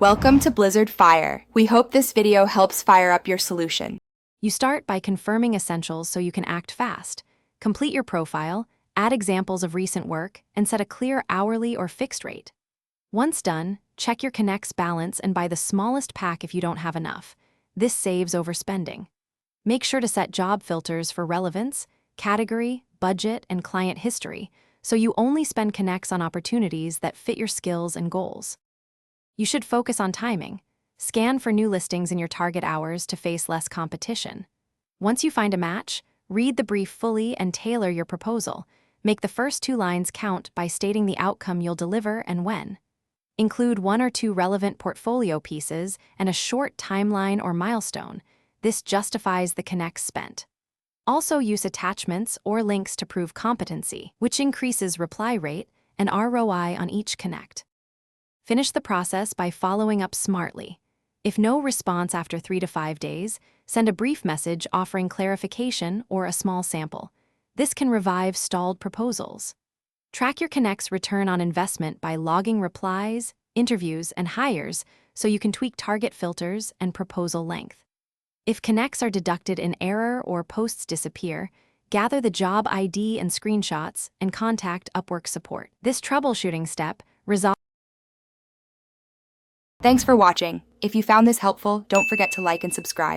Welcome to Blizzard Fire. We hope this video helps fire up your solution. You start by confirming essentials so you can act fast. Complete your profile, add examples of recent work, and set a clear hourly or fixed rate. Once done, check your Connects balance and buy the smallest pack if you don't have enough. This saves overspending. Make sure to set job filters for relevance, category, budget, and client history, so you only spend Connects on opportunities that fit your skills and goals. You should focus on timing. Scan for new listings in your target hours to face less competition. Once you find a match, read the brief fully and tailor your proposal. Make the first 2 lines count by stating the outcome you'll deliver and when. Include 1 or 2 relevant portfolio pieces and a short timeline or milestone. This justifies the Connects spent. Also use attachments or links to prove competency, which increases reply rate and ROI on each Connect. Finish the process by following up smartly. If no response after 3 to 5 days, send a brief message offering clarification or a small sample. This can revive stalled proposals. Track your Connects return on investment by logging replies, interviews, and hires so you can tweak target filters and proposal length. If Connects are deducted in error or posts disappear, gather the job ID and screenshots and contact Upwork support. This troubleshooting step resolves. Thanks for watching. If you found this helpful, don't forget to like and subscribe.